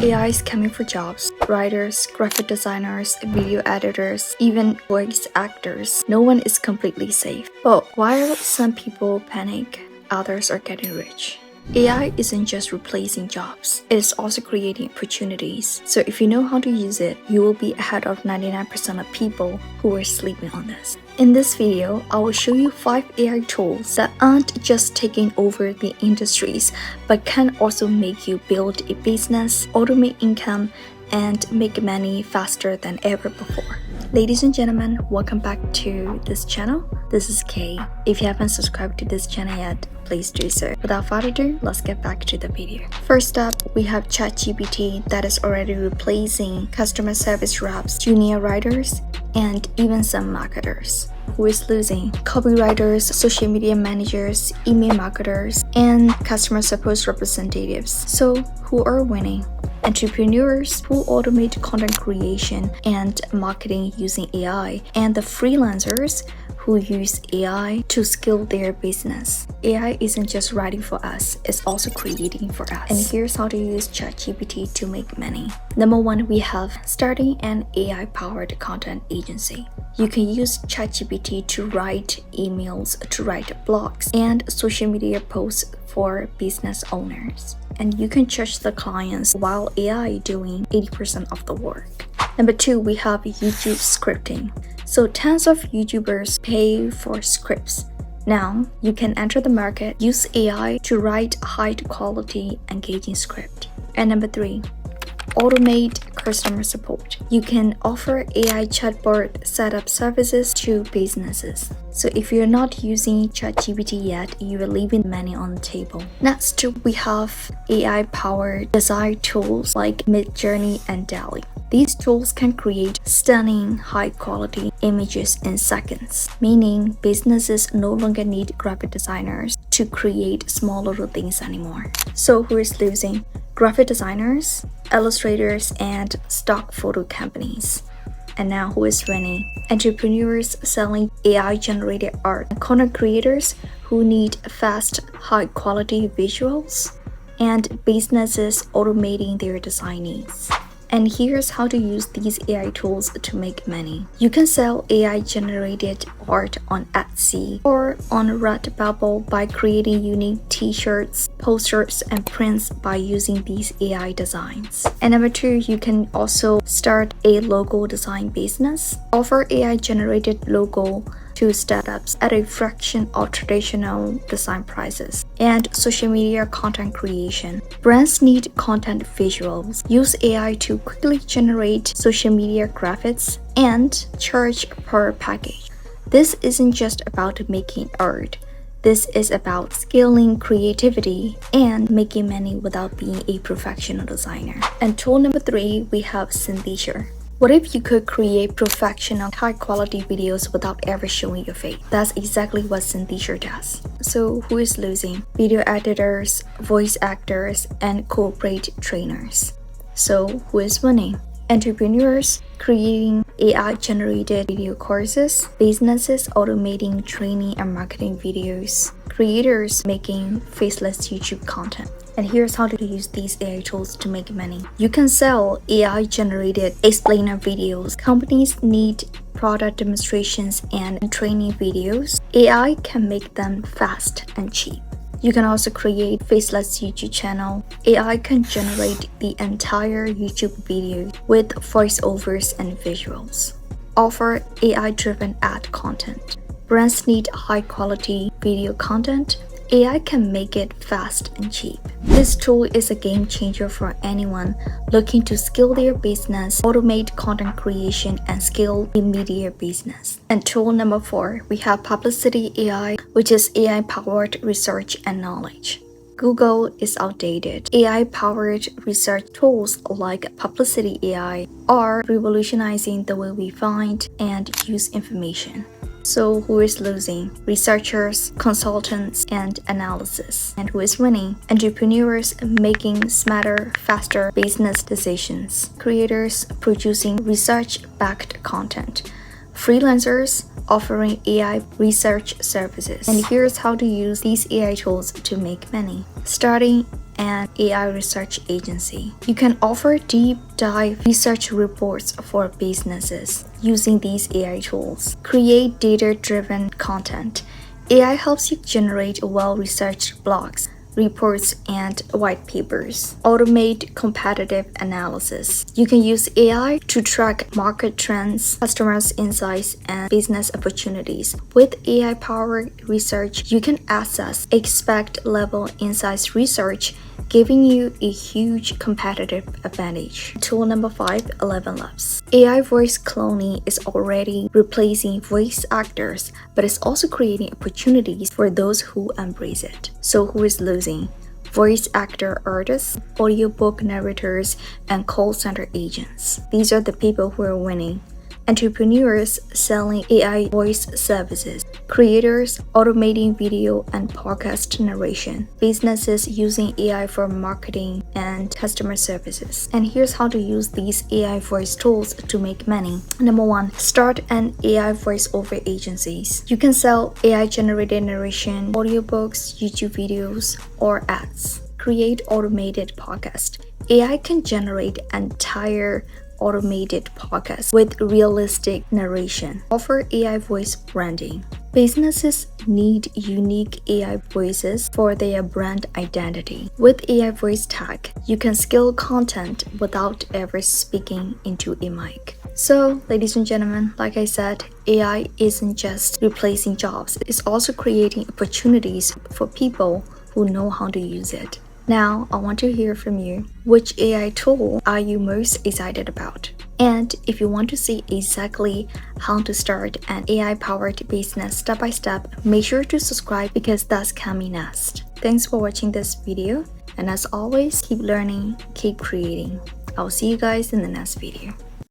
AI is coming for jobs. Writers, graphic designers, video editors, even voice actors. No one is completely safe. But while some people panic, others are getting rich. AI isn't just replacing jobs, it is also creating opportunities. So if you know how to use it, you will be ahead of 99% of people who are sleeping on this. In this video, I will show you 5 AI tools that aren't just taking over the industries, but can also make you build a business, automate income, and make money faster than ever before. Ladies and gentlemen, welcome back to this channel. This is Kay. If you haven't subscribed to this channel yet, please do so. Without further ado, let's get back to the video. First up, we have Chat GPT that is already replacing customer service reps, junior writers, and even some marketers. Who is losing? Copywriters, social media managers, email marketers, and customer support representatives. So who are winning? Entrepreneurs who automate content creation and marketing using AI, and the freelancers who use AI to scale their business. AI isn't just writing for us, it's also creating for us. And here's how to use ChatGPT to make money. Number 1, we have starting an AI-powered content agency. You can use ChatGPT to write emails, to write blogs, and social media posts for business owners. And you can charge the clients while AI doing 80% of the work. Number 2, we have YouTube scripting. So tons of YouTubers pay for scripts. Now, you can enter the market, use AI to write high-quality, engaging script. And number 3, automate customer support. You can offer AI chatbot setup services to businesses. So if you're not using ChatGPT yet, you are leaving money on the table. Next, we have AI-powered design tools like Midjourney and DALL-E. These tools can create stunning, high-quality images in seconds, meaning businesses no longer need graphic designers to create small little things anymore. So who is losing? Graphic designers, illustrators, and stock photo companies. And now who is winning? Entrepreneurs selling AI-generated art, content creators who need fast, high-quality visuals, and businesses automating their design needs. And here's how to use these AI tools to make money. You can sell AI-generated art on Etsy or on Redbubble by creating unique t-shirts, posters, and prints by using these AI designs. And number 2, you can also start a logo design business. Offer AI-generated logo to startups at a fraction of traditional design prices. And social media content creation. Brands need content visuals. Use AI to quickly generate social media graphics and charge per package. This isn't just about making art. This is about scaling creativity and making money without being a professional designer. And tool number 3, we have Synthesia. What if you could create professional, high-quality videos without ever showing your face? That's exactly what Synthesia does. So who is losing? Video editors, voice actors, and corporate trainers. So who is winning? Entrepreneurs creating AI-generated video courses, businesses automating training and marketing videos, creators making faceless YouTube content. And here's how to use these AI tools to make money. You can sell AI-generated explainer videos. Companies need product demonstrations and training videos. AI can make them fast and cheap. You can also create faceless YouTube channel. AI can generate the entire YouTube video with voiceovers and visuals. Offer AI-driven ad content. Brands need high-quality video content. AI can make it fast and cheap. This tool is a game changer for anyone looking to scale their business, automate content creation, and scale a media business. And tool number 4, we have Publicity AI, which is AI-powered research and knowledge. Google is outdated. AI-powered research tools like Publicity AI are revolutionizing the way we find and use information. So who is losing? Researchers, consultants, and analysis. And who is winning? Entrepreneurs making smarter, faster business decisions. Creators producing research-backed content. Freelancers offering AI research services. And here's how to use these AI tools to make money. Starting an AI research agency. You can offer deep dive research reports for businesses using these AI tools. Create data-driven content. AI helps you generate well-researched blogs, reports, and white papers. Automate competitive analysis. You can use AI to track market trends, customers' insights, and business opportunities. With AI-powered research, you can access expert-level insights research, giving you a huge competitive advantage. Tool number 5, 11 Labs. AI voice cloning is already replacing voice actors, but it's also creating opportunities for those who embrace it. So who is losing? Voice actor artists, audiobook narrators, and call center agents. These are the people who are winning. Entrepreneurs selling AI voice services, creators automating video and podcast narration, businesses using AI for marketing and customer services. And here's how to use these AI voice tools to make money. Number 1, start an AI voiceover agencies. You can sell AI-generated narration, audiobooks, YouTube videos, or ads. Create automated podcast. AI can generate entire automated podcasts with realistic narration. Offer AI voice branding. Businesses need unique AI voices for their brand identity. With AI voice tag, you can scale content without ever speaking into a mic. So, ladies and gentlemen, like I said, AI isn't just replacing jobs, it's also creating opportunities for people who know how to use it. Now, I want to hear from you. Which AI tool are you most excited about? And if you want to see exactly how to start an AI-powered business step by step, make sure to subscribe because that's coming next. Thanks for watching this video, and as always, keep learning, keep creating. I'll see you guys in the next video.